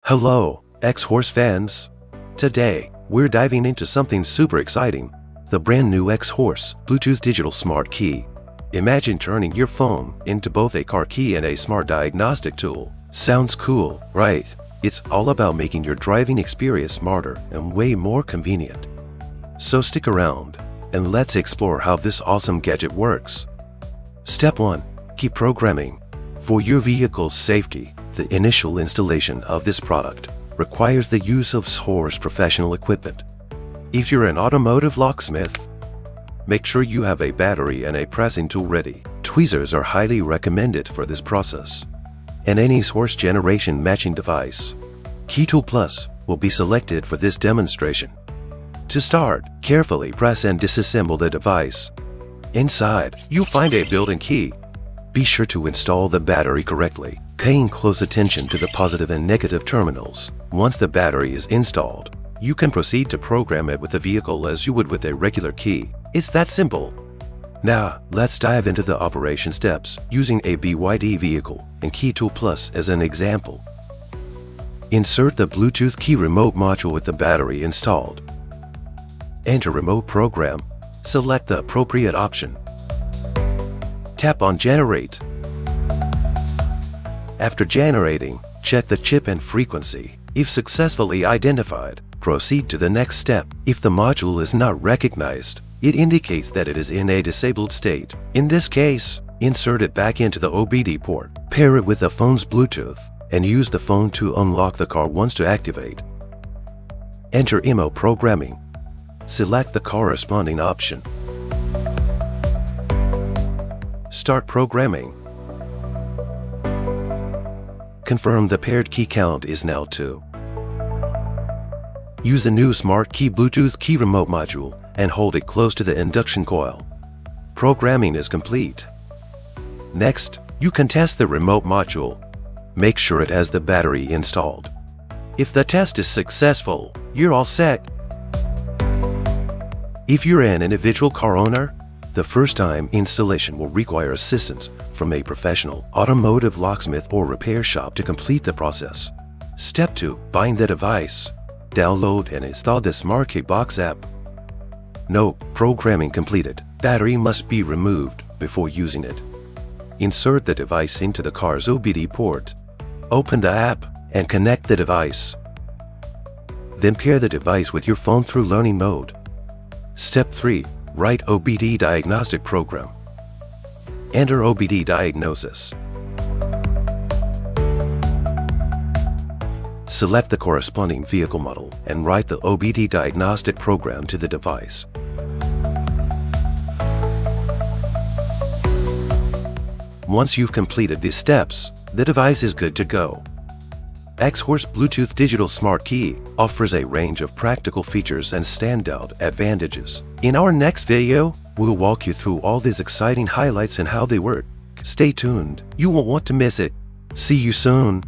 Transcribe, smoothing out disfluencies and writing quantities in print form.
Hello, Xhorse fans! Today, we're diving into something super exciting, the brand new Xhorse Bluetooth Digital Smart Key. Imagine turning your phone into both a car key and a smart diagnostic tool. Sounds cool, right? It's all about making your driving experience smarter and way more convenient. So stick around, and let's explore how this awesome gadget works. Step 1. Key programming. For your vehicle's safety, the initial installation of this product requires the use of Xhorse professional equipment. If you're an automotive locksmith, make sure you have a battery and a pressing tool ready. Tweezers are highly recommended for this process, and any Xhorse generation matching device. Key Tool Plus will be selected for this demonstration. To start, carefully press and disassemble the device. Inside, you'll find a built-in key. Be sure to install the battery correctly, paying close attention to the positive and negative terminals. Once the battery is installed, you can proceed to program it with the vehicle as you would with a regular key. It's that simple. Now, let's dive into the operation steps using a BYD vehicle and Key Tool Plus as an example. Insert the Bluetooth key remote module with the battery installed. Enter Remote Program. Select the appropriate option. Tap on Generate. After generating, check the chip and frequency. If successfully identified, proceed to the next step. If the module is not recognized, it indicates that it is in a disabled state. In this case, insert it back into the OBD port, pair it with the phone's Bluetooth, and use the phone to unlock the car once to activate. Enter IMO programming. Select the corresponding option. Start programming. Confirm the paired key count is now 2. Use the new Smart Key Bluetooth key remote module and hold it close to the induction coil. Programming is complete. Next, you can test the remote module. Make sure it has the battery installed. If the test is successful, you're all set. If you're an individual car owner, the first-time installation will require assistance from a professional automotive locksmith or repair shop to complete the process. Step 2. Bind the device. Download and install the Smart Key Box app. Note: programming completed. Battery must be removed before using it. Insert the device into the car's OBD port. Open the app and connect the device. Then pair the device with your phone through learning mode. Step 3. Write OBD diagnostic program. Enter OBD diagnosis. Select the corresponding vehicle model and write the OBD diagnostic program to the device. Once you've completed these steps, the device is good to go. Xhorse Bluetooth Digital Smart Key offers a range of practical features and standout advantages. In our next video, we'll walk you through all these exciting highlights and how they work. Stay tuned, you won't want to miss it. See you soon.